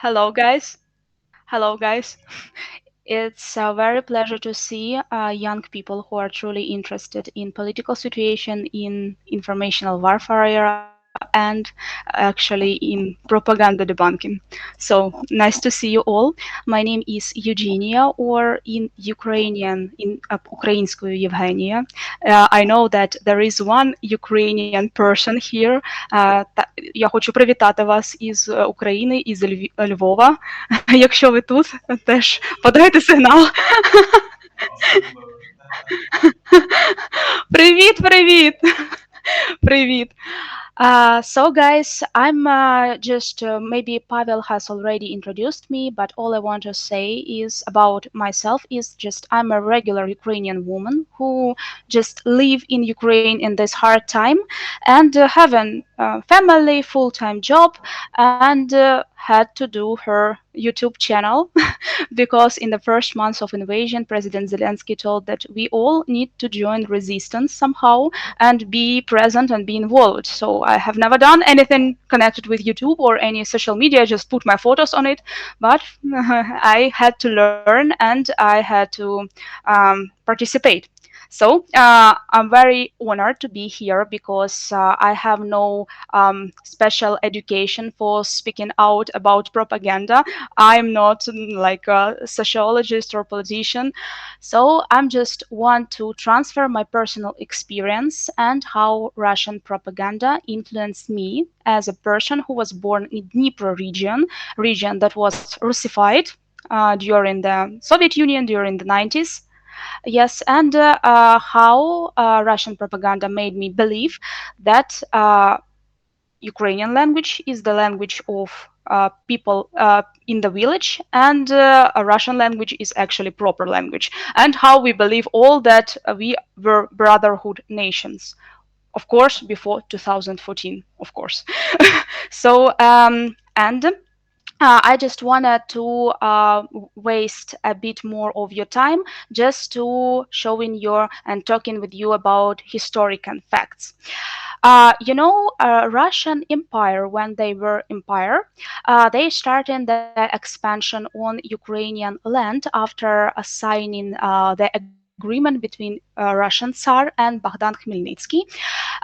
Hello, guys. Hello, guys. It's a very pleasure to see young people who are truly interested in political situation, in informational warfare era, and actually in propaganda debunking. So nice to see you all. My name is Eugenia, or in Ukrainian, in Українською Євгенія. I know that there is one Ukrainian person here. Я хочу привітати вас із України, із Львова. Якщо ви тут, теж подайте сигнал. Привіт, привіт! Привіт. So, guys, I'm just maybe Pavel has already introduced me, but all I want to say is about myself is just I'm a regular Ukrainian woman who just live in Ukraine in this hard time and have a family, full-time job, and had to do her YouTube channel because in the first months of invasion, President Zelensky told that we all need to join resistance somehow and be present and be involved. So I have never done anything connected with YouTube or any social media, I just put my photos on it. But I had to learn and I had to participate. So I'm very honored to be here because I have no special education for speaking out about propaganda. I'm not like a sociologist or politician. So I'm just want to transfer my personal experience and how Russian propaganda influenced me as a person who was born in Dnipro region that was Russified during the Soviet Union during the 90s. Yes, and how Russian propaganda made me believe that Ukrainian language is the language of people in the village, and a Russian language is actually proper language, and how we believe all that we were brotherhood nations. Of course, before 2014, of course. So, and I just wanted to waste a bit more of your time just to showing your and talking with you about historical facts. Russian Empire, when they were empire, they started the expansion on Ukrainian land after signing the agreement between Russian Tsar and Bogdan Khmelnytsky.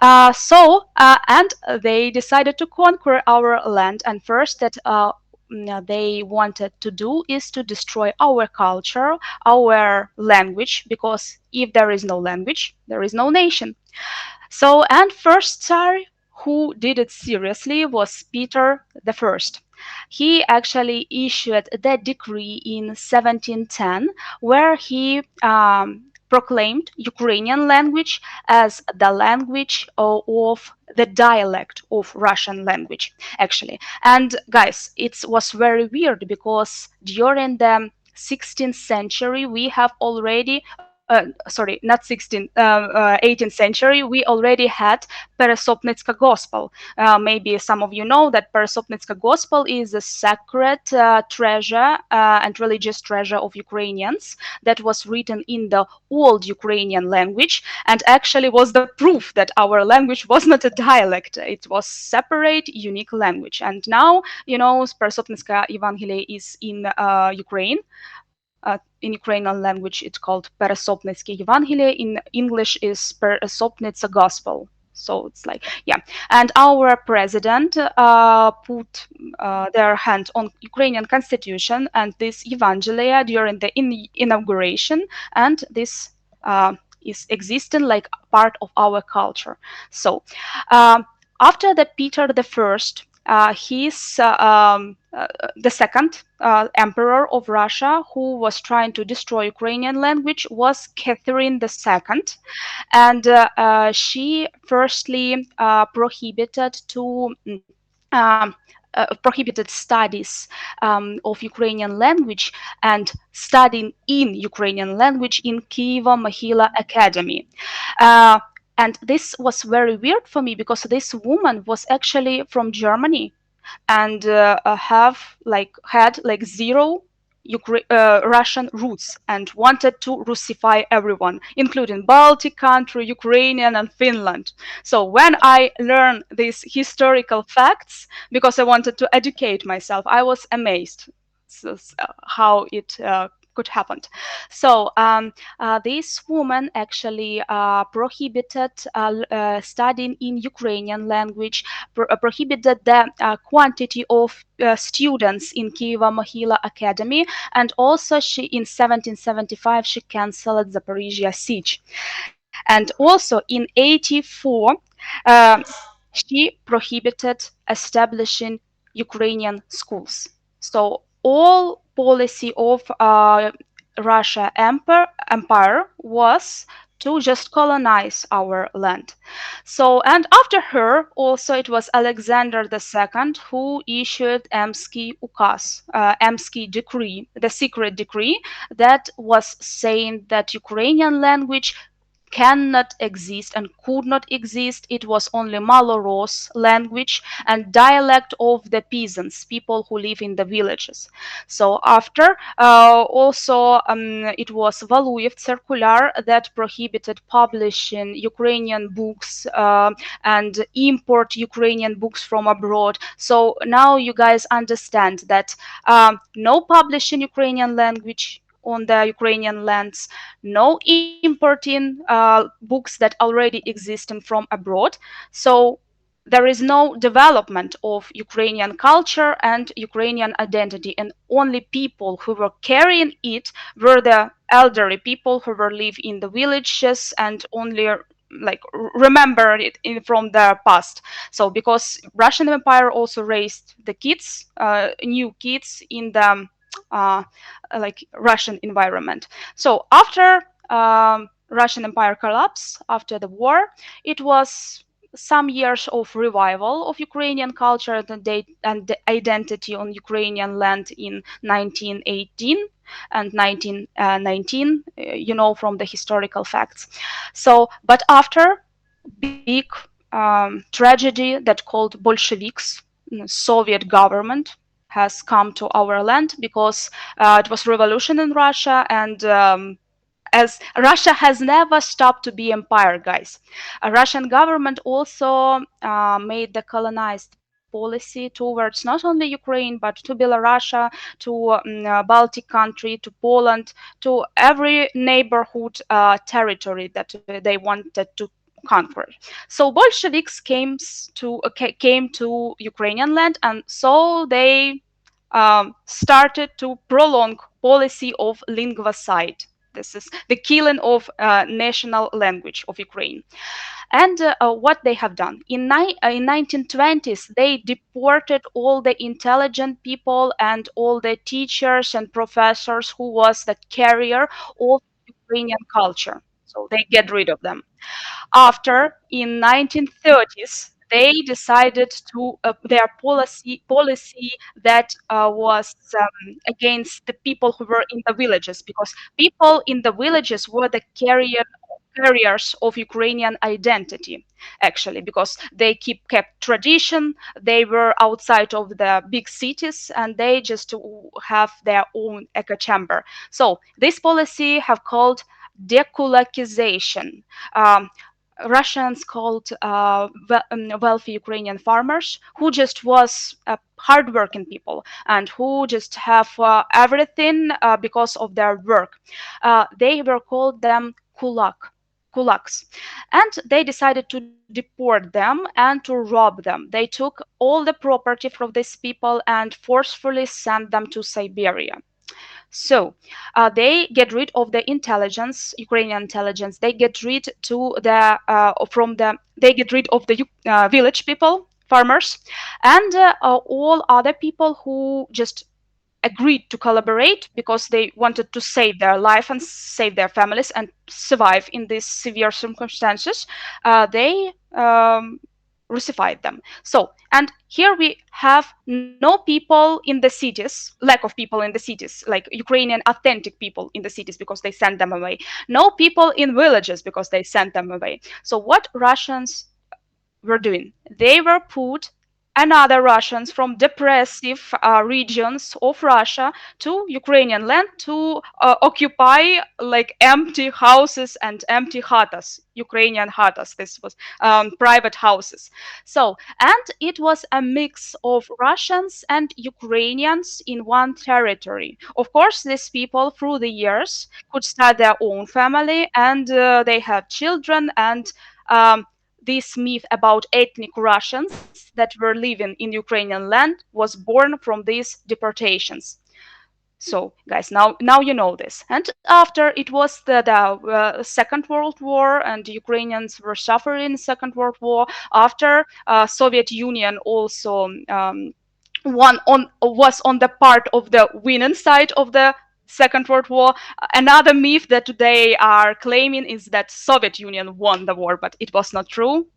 And they decided to conquer our land. And first that they wanted to do is to destroy our culture, our language, because if there is no language, there is no nation. So, and first Tsar who did it seriously was Peter the First. He actually issued the decree in 1710 where he proclaimed Ukrainian language as the language of the dialect of Russian language, actually. And guys, it was very weird because during the 16th century, we have already sorry, not 18th century, we already had Peresopnitska Gospel. Maybe some of you know that Peresopnitska Gospel is a sacred treasure and religious treasure of Ukrainians that was written in the old Ukrainian language and actually was the proof that our language was not a dialect. It was separate, unique language. And now, Peresopnitska Evangelie is in Ukraine. In Ukrainian language, it's called Пересопницьке Євангеліє. In English is Пересопниця Gospel. So it's like, yeah. And our president put their hand on Ukrainian constitution and this Evangelia during the inauguration, and this is existing like part of our culture. So after the Peter the First, he's the second emperor of Russia who was trying to destroy Ukrainian language was Catherine II, and she firstly prohibited studies of Ukrainian language and studying in Ukrainian language in Kyivo-Mohyla Academy. And this was very weird for me because this woman was actually from Germany and had like zero Russian roots and wanted to Russify everyone, including Baltic country, Ukrainian, and Finland. So when I learned these historical facts, because I wanted to educate myself, I was amazed. So, how it could happen. So this woman actually prohibited studying in Ukrainian language, prohibited the quantity of students in Kyiva Mohila Academy, and also she in 1775 she cancelled Zaporizhia siege, and also in 84 uh, she prohibited establishing Ukrainian schools. So all policy of Empire was to just colonize our land. So, and after her, also it was Alexander II who issued Emsky Ukaz, Emsky decree, the secret decree that was saying that Ukrainian language cannot exist and could not exist. It was only Malorus language and dialect of the peasants, people who live in the villages. So after, also it was Valuyev circular that prohibited publishing Ukrainian books and import Ukrainian books from abroad. So now you guys understand that no publishing Ukrainian language on the Ukrainian lands, no importing books that already exist from abroad. So there is no development of Ukrainian culture and Ukrainian identity, and only people who were carrying it were the elderly people who were live in the villages and only like remember it from the past. So because Russian Empire also raised the kids, new kids in the uh, like Russian environment. So after Russian Empire collapse, after the war, it was some years of revival of Ukrainian culture and the identity on Ukrainian land in 1918 and 1919, from the historical facts. So, but after big tragedy that called Bolsheviks, Soviet government has come to our land because it was revolution in Russia, and as Russia has never stopped to be empire, guys. A Russian government also made the colonized policy towards not only Ukraine but to Belarus, to Baltic country, to Poland, to every neighborhood territory that they wanted to conquer. So Bolsheviks came to Ukrainian land, and so they started to prolong policy of linguacide. This is the killing of national language of Ukraine. And what they have done in 1920s, they deported all the intelligent people and all the teachers and professors who was the carrier of Ukrainian culture. So they get rid of them. After, in 1930s, they decided to their policy that was against the people who were in the villages, because people in the villages were the carriers of Ukrainian identity, actually, because they kept tradition. They were outside of the big cities, and they just have their own echo chamber. So this policy have called dekulakization. Um, Russians called wealthy Ukrainian farmers who just was hardworking people and who just have everything because of their work. They were called them kulaks, and they decided to deport them and to rob them. They took all the property from these people and forcefully sent them to Siberia. So they get rid of the intelligence, Ukrainian intelligence. They get rid to the from the they get rid of the village people, farmers, and all other people who just agreed to collaborate because they wanted to save their life and save their families and survive in these severe circumstances. They Russified them. So, and here we have no people in the cities, lack of people in the cities, like Ukrainian authentic people in the cities because they sent them away. No people in villages because they sent them away. So, what Russians were doing? They were put another Russians from depressive regions of Russia to Ukrainian land to occupy like empty houses and empty hatas, Ukrainian hatas. This was private houses. So, and it was a mix of Russians and Ukrainians in one territory. Of course, these people through the years could start their own family and they have children and um, this myth about ethnic Russians that were living in Ukrainian land was born from these deportations. So, guys, now you know this. And after it was the Second World War, and Ukrainians were suffering Second World War. After Soviet Union also one on was on the part of the winning side of the Second World War. Another myth that they are claiming is that Soviet Union won the war, but it was not true.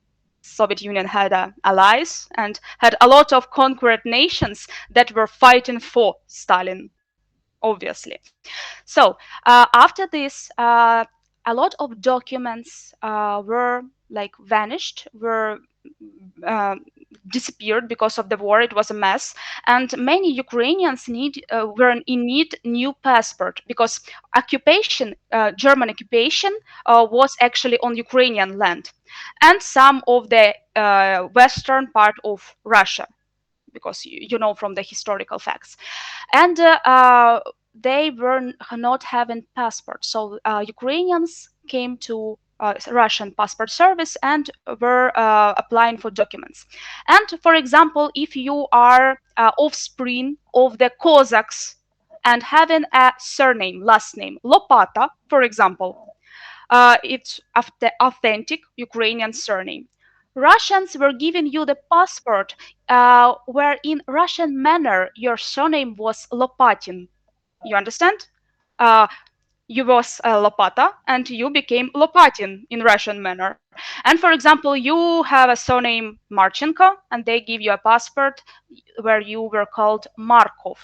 Soviet Union had allies and had a lot of conquered nations that were fighting for Stalin, obviously. So after this, a lot of documents were like vanished, were uh, disappeared because of the war. It was a mess, and many Ukrainians were in need new passport because German occupation, was actually on Ukrainian land, and some of the western part of Russia, because you know from the historical facts, and they were not having passports. So Ukrainians came to Russian passport service and were applying for documents. And for example, if you are offspring of the Cossacks and having a surname, last name, Lopata, for example, it's authentic Ukrainian surname. Russians were giving you the passport where in Russian manner your surname was Lopatin. You understand? Uh, you was Lopata and you became Lopatin in Russian manner. And for example, you have a surname Marchenko and they give you a passport where you were called Markov.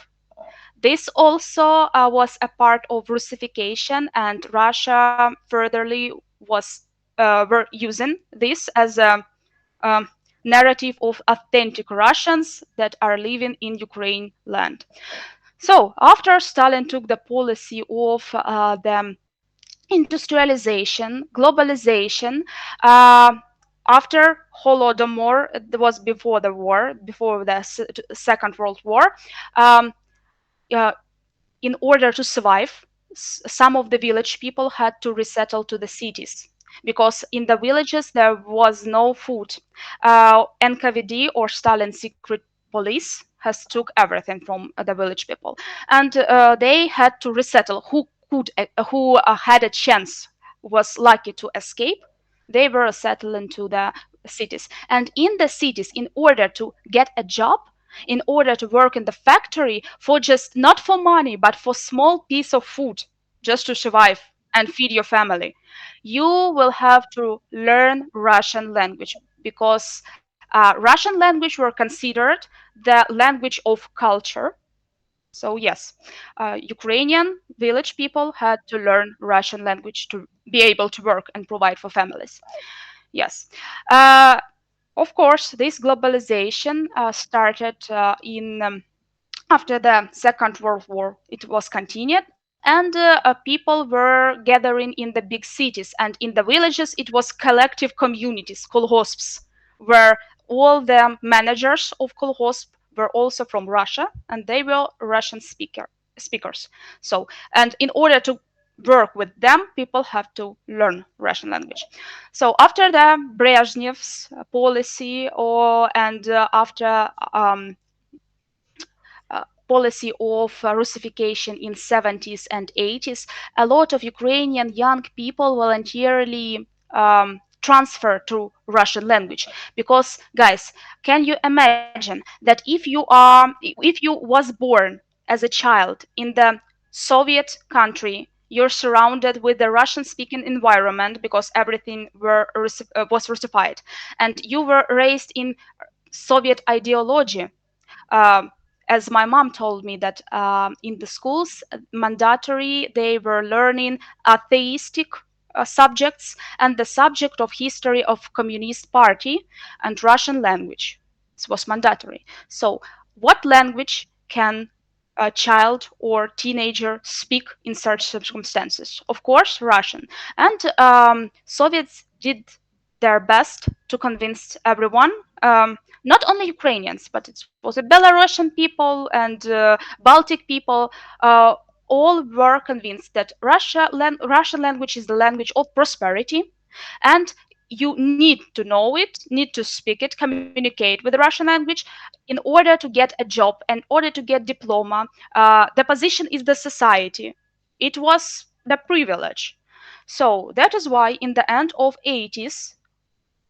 This also was a part of Russification, and Russia furtherly was were using this as a narrative of authentic Russians that are living in Ukraine land. So after Stalin took the policy of the industrialization, globalization, uh, after Holodomor, it was before the war, before the Second World War, um, uh, in order to survive, some of the village people had to resettle to the cities because in the villages there was no food. NKVD or Stalin secret police has took everything from the village people, and they had to resettle. Who had a chance was lucky to escape. They were settling to the cities, and in the cities, in order to get a job, in order to work in the factory for just not for money but for small piece of food just to survive and feed your family, you will have to learn Russian language because Russian language were considered the language of culture. So yes, Ukrainian village people had to learn Russian language to be able to work and provide for families. Yes. Of course, this globalization started in after the Second World War. It was continued, and people were gathering in the big cities, and in the villages, it was collective communities, kolhosps, where all the managers of kolhosp were also from Russia, and they were speakers. So, and in order to work with them, people have to learn Russian language. So after the Brezhnev's policy, or and after policy of Russification in 70s and 80s, a lot of Ukrainian young people voluntarily transfer to Russian language because, guys, can you imagine that if you was born as a child in the Soviet country, you're surrounded with the Russian speaking environment because everything was Russified, and you were raised in Soviet ideology. um, as my mom told me that in the schools mandatory they were learning atheistic subjects and the subject of history of communist party and Russian language. was mandatory. So, what language can a child or teenager speak in such circumstances? Of course, Russian. And Soviets did their best to convince everyone, not only Ukrainians, but it was a Belarusian people and Baltic people. Uh, all were convinced that Russian language is the language of prosperity, and you need to know it, need to speak it, communicate with the Russian language in order to get a job, in order to get diploma. The position is the society. It was the privilege. So that is why in the end of 80s,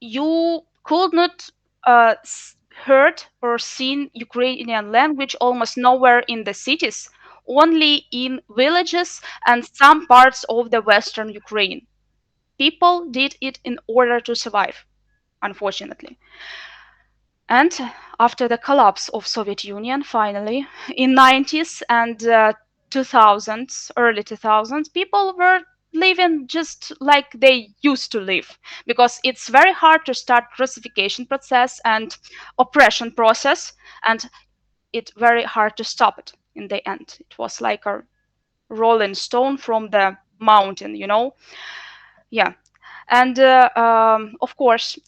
you could not heard or seen Ukrainian language almost nowhere in the cities, only in villages and some parts of the western Ukraine. People did it in order to survive, unfortunately. And after the collapse of Soviet Union, finally, in 90s and 2000s, early 2000s, people were living just like they used to live, because it's very hard to start classification process and oppression process, and it's very hard to stop it in the end. It was like a rolling stone from the mountain, you know. Yeah. And of course,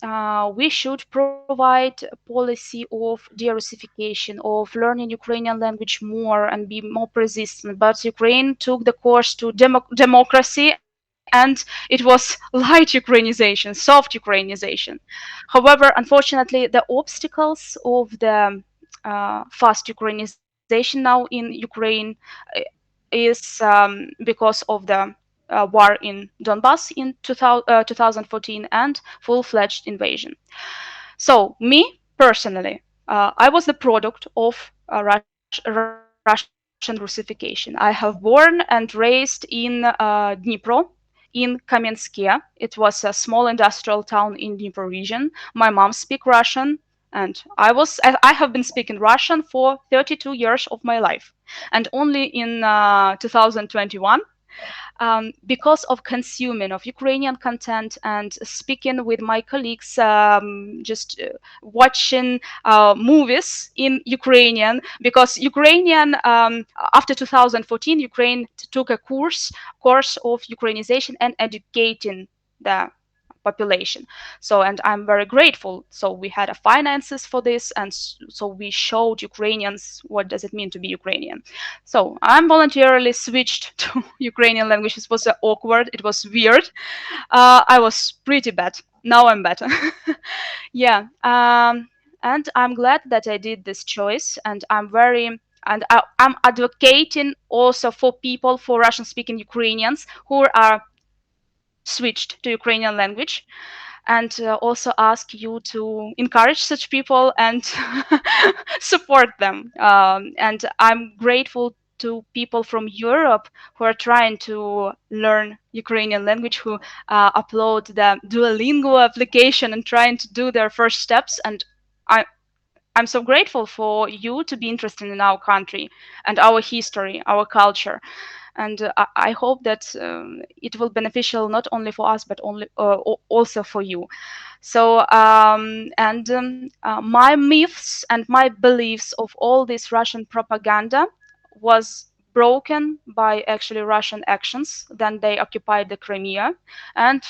we should provide policy of de-Russification, of learning Ukrainian language more and be more persistent. But Ukraine took the course to democracy, and it was light Ukrainization, soft Ukrainization. However, unfortunately, the obstacles of the fast Ukrainization now in Ukraine is because of the war in Donbass in 2014 and full-fledged invasion. So me personally, I was the product of Russian Russification. I have born and raised in Dnipro, in Kamenskia. It was a small industrial town in Dnipro region. My mom speak Russian, and I have been speaking Russian for 32 years of my life. And only in 2021, because of consuming of Ukrainian content and speaking with my colleagues, just watching movies in Ukrainian, because Ukrainian after 2014, Ukraine took a course of Ukrainization and educating the population. So, and I'm very grateful. So we had a finances for this, and so we showed Ukrainians what does it mean to be Ukrainian. So I'm voluntarily switched to Ukrainian language. It was awkward. It was weird. I was pretty bad. Now I'm better. Yeah. And I'm glad that I did this choice, and I'm advocating also for people, for Russian-speaking Ukrainians who are switched to Ukrainian language, and also ask you to encourage such people and support them. And I'm grateful to people from Europe who are trying to learn Ukrainian language, who upload the Duolingo application and trying to do their first steps. And I, I'm so grateful for you to be interested in our country and our history, our culture. And I hope that it will beneficial not only for us, but also for you. So, my myths and my beliefs of all this Russian propaganda was broken by actually Russian actions. Then they occupied the Crimea, and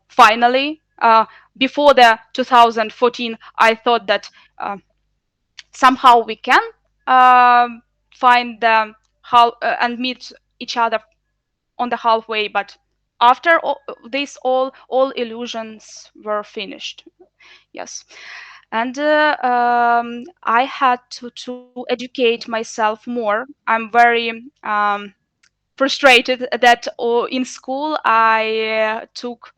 finally, before the 2014, I thought that somehow we can find the how and meet each other on the halfway. But after this, all illusions were finished. Yes. And I had to educate myself more. I'm very frustrated that in school um, I took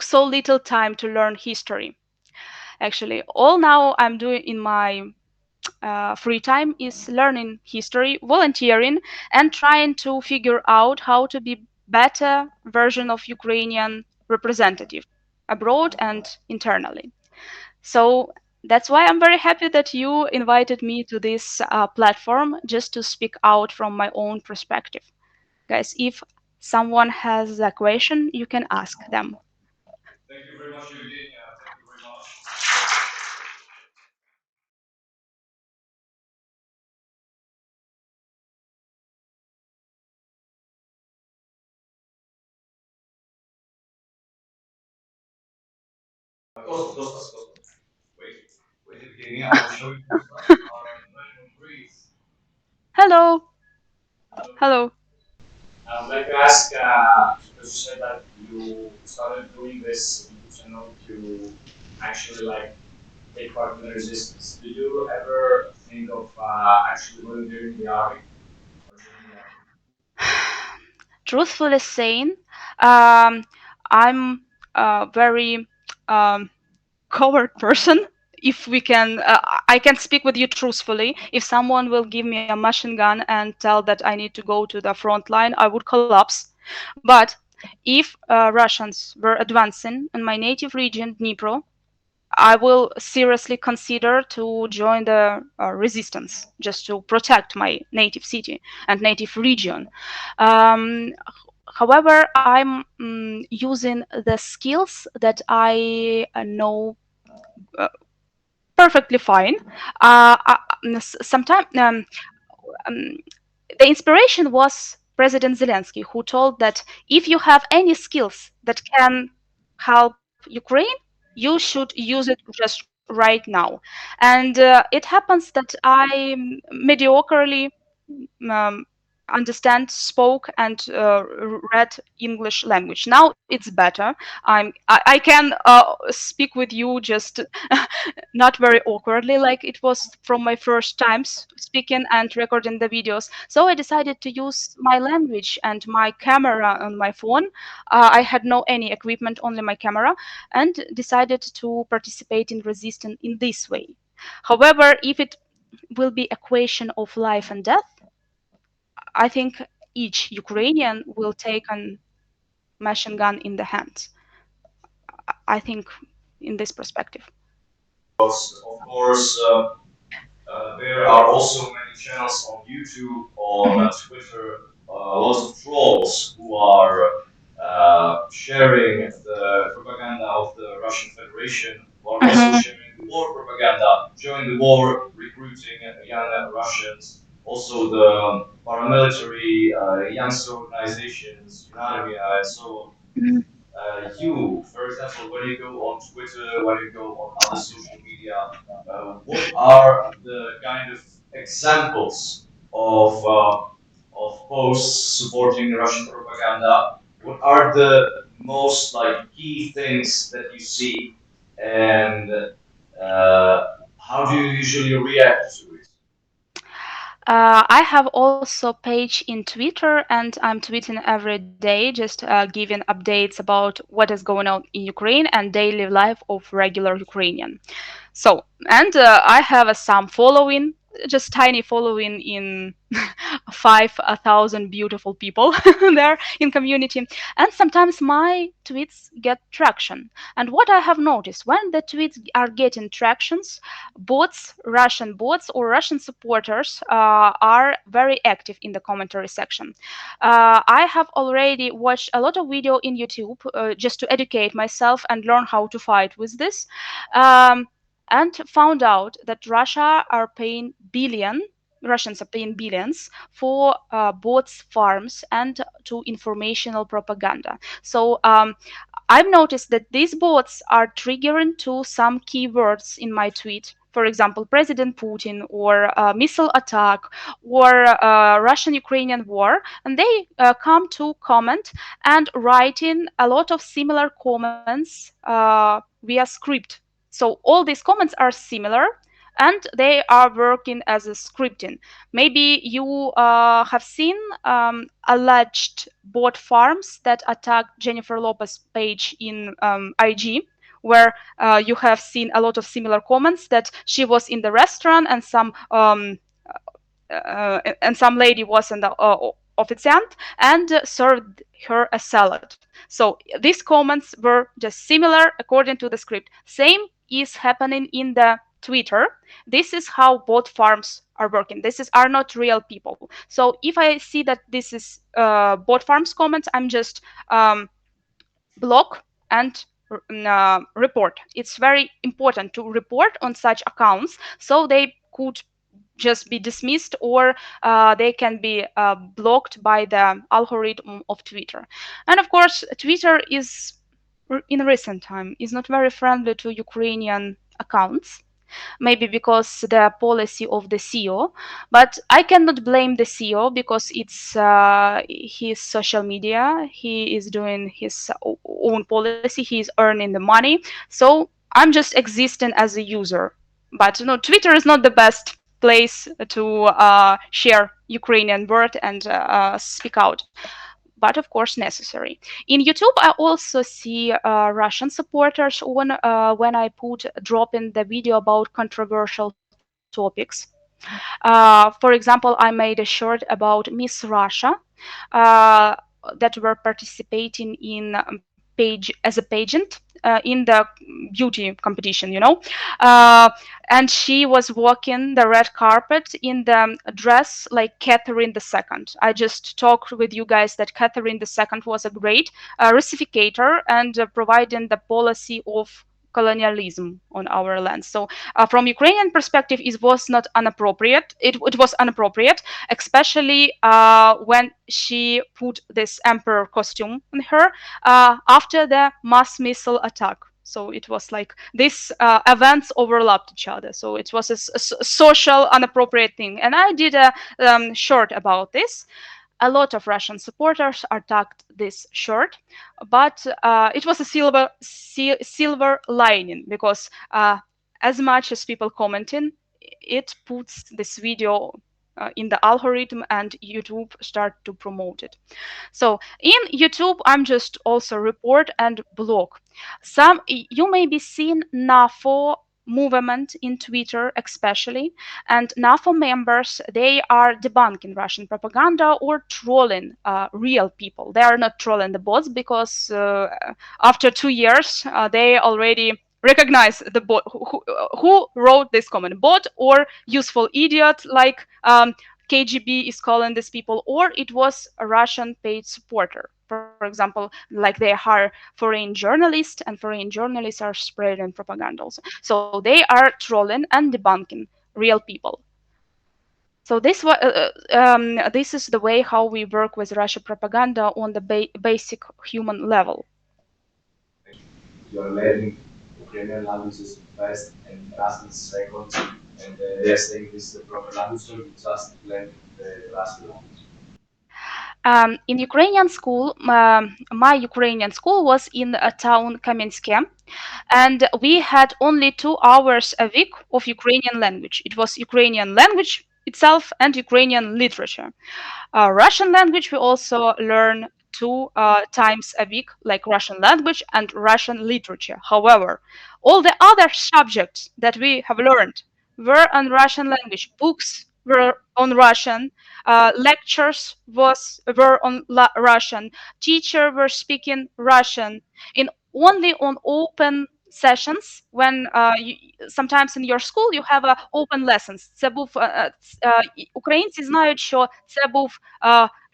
so little time to learn history. Actually, all now I'm doing in my free time is learning history, volunteering, and trying to figure out how to be better version of Ukrainian representative abroad and internally. So that's why I'm very happy that you invited me to this platform just to speak out from my own perspective. Guys, if someone has a question, you can ask them. Costas, Costas. Wait, wait, Eugenia, I will show you Costas. Hello. Hello. I would like to ask, because you said that you started doing this YouTube channel to actually like take part in the resistance. Did you ever think of actually volunteering in the army or joining the army? Truthfully saying, um, I'm a very um, coward person. If we can, I can speak with you truthfully. If someone will give me a machine gun and tell that I need to go to the front line, I would collapse. But if Russians were advancing in my native region, Dnipro, I will seriously consider to join the resistance just to protect my native city and native region. Um, However, I'm using the skills that I know uh, perfectly fine. Sometimes um, the inspiration was President Zelensky, who told that if you have any skills that can help Ukraine, you should use it just right now. And it happens that I mediocrely um, understand, spoke, and read English language. Now it's better. I can speak with you just not very awkwardly like it was from my first times speaking and recording the videos. So I decided to use my language and my camera on my phone. I had no any equipment, only my camera, and decided to participate in resistance in this way. However, if it will be a question of life and death, I think each Ukrainian will take a machine gun in the hands. I think in this perspective. Of course, there are also many channels on YouTube, on Mhm. Twitter, lots of trolls who are sharing the propaganda of the Russian Federation, who are also Mhm. sharing the war propaganda, showing the war, recruiting young Russians, also the paramilitary youngster organizations, Unarmia, and so on. Mhm. You, for example, when you go on Twitter, when you go on other social media, what are the kind of examples of posts supporting Russian propaganda? What are the most like key things that you see, and how do you usually react to it? I have also page in Twitter, and I'm tweeting every day, just giving updates about what is going on in Ukraine and daily life of regular Ukrainian. So, and I have some following, just tiny following in 5,000 beautiful people there in community. And sometimes my tweets get traction. And what I have noticed, when the tweets are getting tractions, bots, Russian bots or Russian supporters are very active in the commentary section. I have already watched a lot of video in YouTube just to educate myself and learn how to fight with this. Um, and found out that Russians are paying billions for bots, farms, and to informational propaganda. So I've noticed that these bots are triggering to some keywords in my tweet. For example, President Putin or missile attack or Russian-Ukrainian war, and they come to comment and writing a lot of similar comments via script. So all these comments are similar, and they are working as a scripting. Maybe you have seen alleged bot farms that attacked Jennifer Lopez page in IG, where you have seen a lot of similar comments that she was in the restaurant and some lady was in the officiant and served her a salad. So these comments were just similar according to the script. Same is happening in the Twitter. This is how both farms are working. This is are not real people. So if I see that this is bot farms comments, I'm just block and report. It's very important to report on such accounts so they could just be dismissed or they can be blocked by the algorithm of Twitter. And of course, Twitter is in recent time is not very friendly to Ukrainian accounts, maybe because the policy of the CEO. But I cannot blame the CEO because it's his social media. He is doing his own policy. He is earning the money. So I'm just existing as a user. But Twitter is not the best place to share Ukrainian word and speak out, but of course necessary. In YouTube, I also see Russian supporters when I put dropping the video about controversial topics. For example, I made a short about Miss Russia uh, that were participating in page as a pageant in the beauty competition, uh, and she was walking the red carpet in the dress like Catherine II. I just talked with you guys that Catherine II was a great Russificator and providing the policy of colonialism on our land. So, from Ukrainian perspective, it was not inappropriate. It was inappropriate, especially when she put this emperor costume on her after the mass missile attack. So it was like these events overlapped each other. So it was a social inappropriate thing. And I did a short about this. A lot of Russian supporters attacked this short, but it was a silver lining because as much as people commenting, it puts this video in the algorithm and YouTube start to promote it. So in YouTube, I'm just also report and blog. Some you may be seen NAFO movement in Twitter especially, and NAFO members, they are debunking Russian propaganda or trolling real people. They are not trolling the bots because after 2 years they already recognize the bot who wrote this comment, bot or useful idiot like KGB is calling these people, or it was a Russian paid supporter. For example, like they hire foreign journalists, and foreign journalists are spreading propaganda also. So they are trolling and debunking real people. So this is the way how we work with Russia propaganda on the basic human level. You are learning Ukrainian languages first and Russian second, and yes, think this is the proper language, so you just learn the Russian language. In Ukrainian school, my Ukrainian school was in a town Kamenske, and we had only 2 hours a week of Ukrainian language. It was Ukrainian language itself and Ukrainian literature. Russian language we also learn two times a week, like Russian language and Russian literature. However, all the other subjects that we have learned were on Russian language. Books were on Russian. Lectures were on Russian. Teacher were speaking Russian. In only on open sessions when sometimes in your school you have open lessons. Це був українці знають, що це був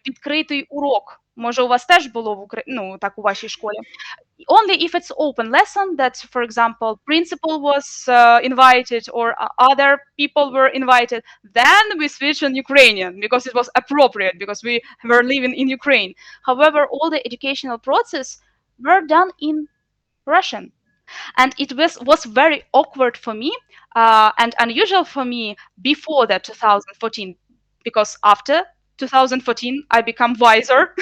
відкритий урок. Може, у вас теж було ну, так у вашій школі. Only if it's open lesson that, for example, principal was invited or other people were invited, then we switch on Ukrainian because it was appropriate because we were living in Ukraine. However, all the educational process were done in Russian, and it was very awkward for me and unusual for me before that 2014, because after 2014 I become wiser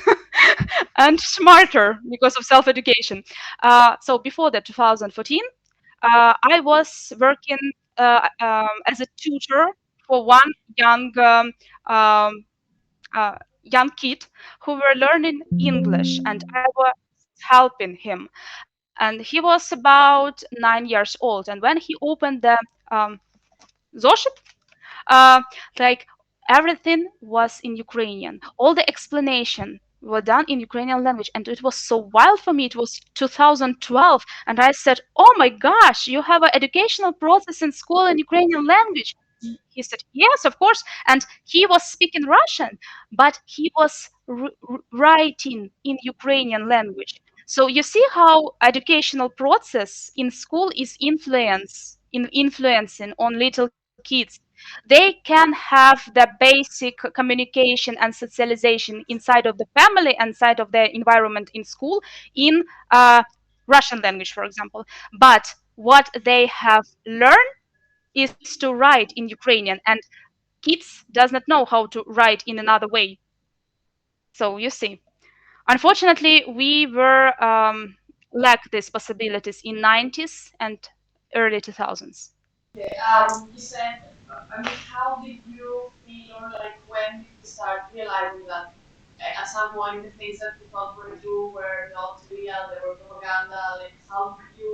and smarter because of self-education. So before that 2014 I was working as a tutor for one um, young kid who were learning English, and I was helping him. And he was about 9 years old. And when he opened the um, Zoshit, uh, like everything was in Ukrainian. All the explanation were done in Ukrainian language, and it was so wild for me. It was 2012, and I said, "Oh my gosh, you have an educational process in school in Ukrainian language." He said, "Yes, of course." And he was speaking Russian, but he was writing in Ukrainian language. So you see how educational process in school is influencing on little kids. They can have the basic communication and socialization inside of the family, inside of the environment in school, in Russian language, for example. But what they have learned is to write in Ukrainian, and kids does not know how to write in another way. So you see, unfortunately, we were lack these possibilities in 90s and early 2000s. Okay, you said, I mean, how did you feel, or like when did you start realizing that at some point the things that you thought were true were not real, they were propaganda? Like, how did you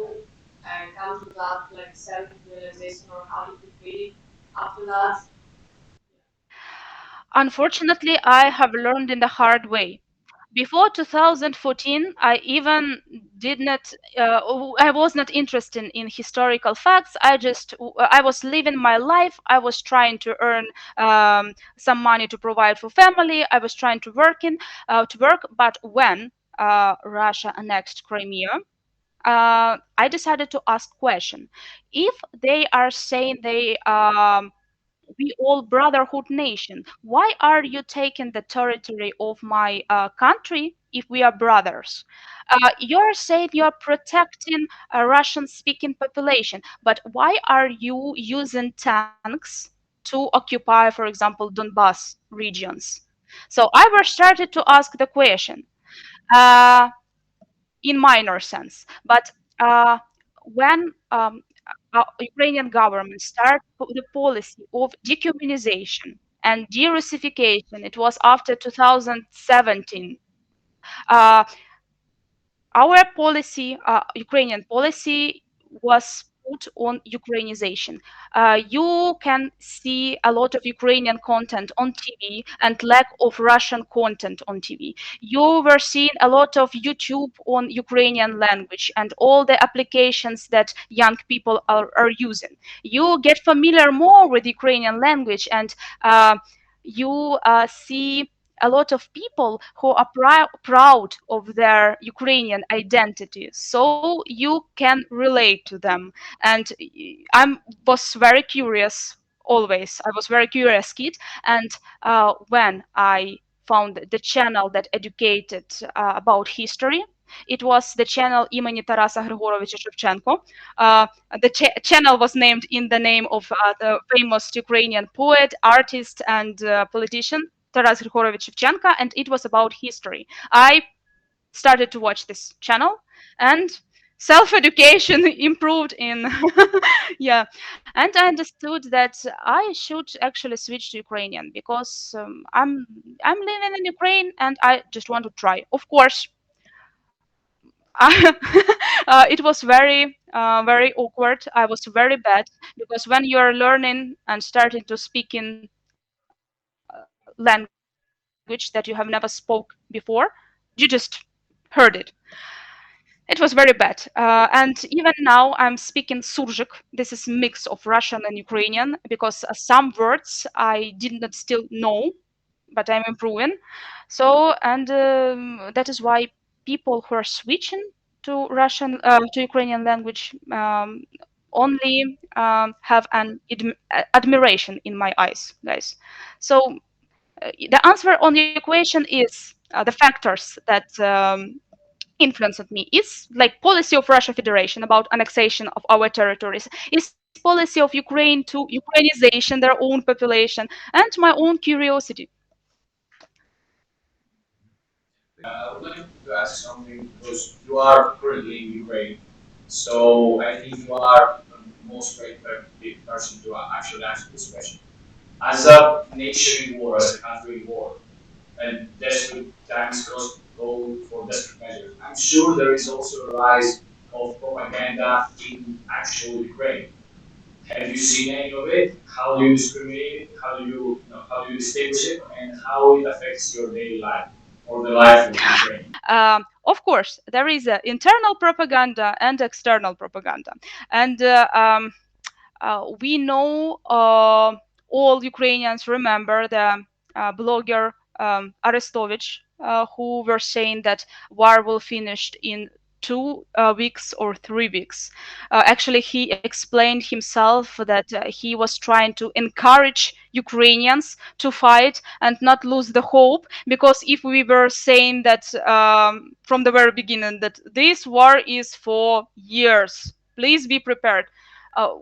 come to that like self-realization, or how did you feel after that? Unfortunately, I have learned in the hard way. Before 2014, I even did not, I was not interested in historical facts. I was living my life. I was trying to earn some money to provide for family. I was trying to work. But when Russia annexed Crimea, I decided to ask question. If they are saying we all brotherhood nation. Why are you taking the territory of my country if we are brothers? You're saying you're protecting a Russian speaking population, but why are you using tanks to occupy, for example, Donbas regions? So I was started to ask the question. Uh, in minor sense. But when Ukrainian government started the policy of decommunization and de-Russification, it was after 2017. Uh, our policy, Ukrainian policy, was put on Ukrainization. You can see a lot of Ukrainian content on TV and lack of Russian content on TV. You were seeing a lot of YouTube on Ukrainian language and all the applications that young people are using. You get familiar more with Ukrainian language, and you see a lot of people who are proud of their Ukrainian identity, so you can relate to them. And I was very curious always. I was very curious kid, and when I found the channel that educated about history. It was the channel імені Тараса Григоровича Шевченко. Uh, the channel was named in the name of the famous Ukrainian poet, artist, and politician Taras Grigorovich Shevchenko, and it was about history. I started to watch this channel, and self-education improved in yeah, and I understood that I should actually switch to Ukrainian because I'm living in Ukraine and I just want to try. Of course, it was very awkward. I was very bad because when you are learning and starting to speak in language that you have never spoke before, you just heard it. It was very bad. And even now, I'm speaking Surjik. This is mix of Russian and Ukrainian because some words I did not still know, but I'm improving. So, and that is why people who are switching to Ukrainian language only have an admiration in my eyes, guys. So the answer on your question is the factors that influenced me is like policy of Russia Federation about annexation of our territories, is policy of Ukraine to Ukrainization their own population, and my own curiosity. I would like to ask something because you are currently in Ukraine, so I think you are the most right person to actually answer this question. As a nation in war, as a country in war, and desperate times go for desperate measures, I'm sure there is also a rise of propaganda in actual Ukraine. Have you seen any of it? How do you discriminate it? How do you distinguish it? And how it affects your daily life or the life of Ukraine? Of course, there is internal propaganda and external propaganda, and we know all Ukrainians remember the blogger Arestovich, who were saying that war will finish in 2 weeks or 3 weeks. Actually, he explained himself that he was trying to encourage Ukrainians to fight and not lose the hope. Because if we were saying that from the very beginning that this war is for years, please be prepared.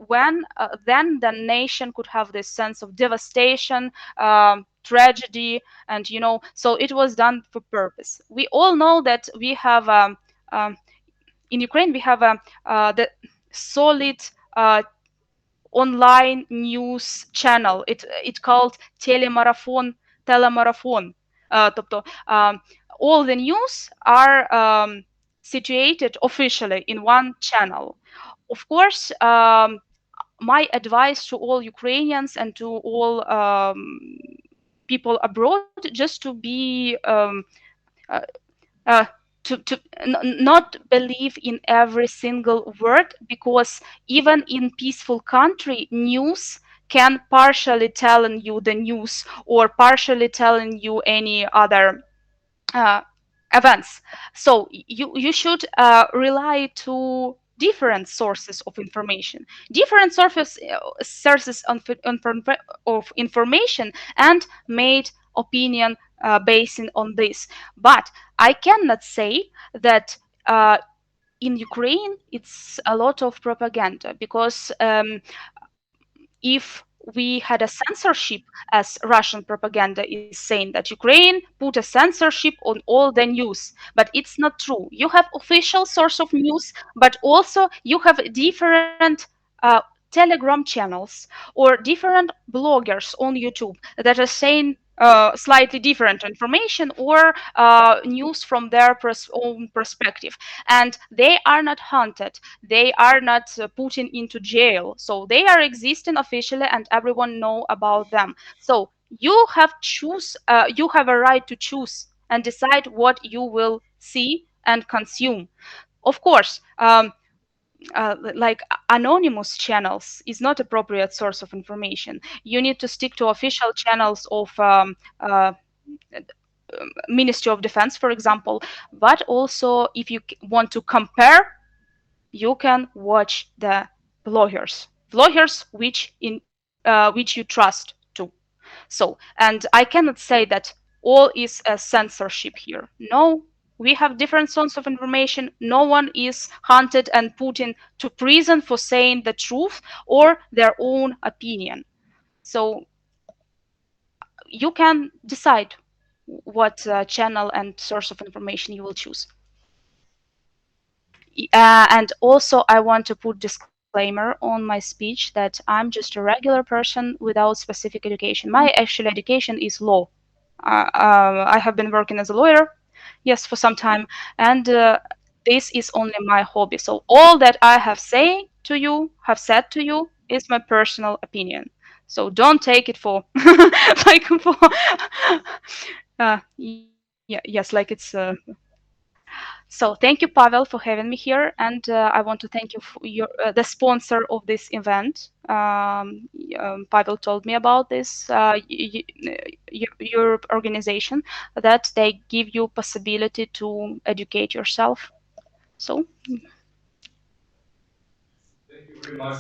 When then the nation could have this sense of devastation, tragedy, and so it was done for purpose. We all know that we have um, in Ukraine, we have the solid uh, online news channel. It called телемарафон. Тобто all the news are situated officially in one channel. Of course, my advice to all Ukrainians and to all people abroad just to be uh, uh, not believe in every single word, because even in peaceful country, news can partially telling you the news or partially telling you any other uh, events. So you should rely to different sources of information, different sources of information, and made opinion based on this. But I cannot say that in Ukraine it's a lot of propaganda, because if we had a censorship, as Russian propaganda is saying that Ukraine put a censorship on all the news, but it's not true. You have official source of news, but also you have different Telegram channels or different bloggers on YouTube that are saying slightly different information or news from their own perspective, and they are not hunted, they are not put into jail, so they are existing officially and everyone know about them. So you have a right to choose and decide what you will see and consume. Of course, like anonymous channels is not appropriate source of information. You need to stick to official channels of Ministry of Defense, for example. But also, if you want to compare, you can watch the bloggers which you trust to. So, and I cannot say that all is a censorship here. No, we have different sources of information. No one is hunted and put into prison for saying the truth or their own opinion. So you can decide what channel and source of information you will choose. And also, I want to put disclaimer on my speech that I'm just a regular person without specific education. My actual education is law. I have been working as a lawyer, yes, for some time, and this is only my hobby. So all that I have said to you, is my personal opinion. So don't take it for like for yes, like it's so thank you, Pavel, for having me here, and I want to thank you for the sponsor of this event. Pavel told me about this your organization, that they give you possibility to educate yourself. So Thank you very much.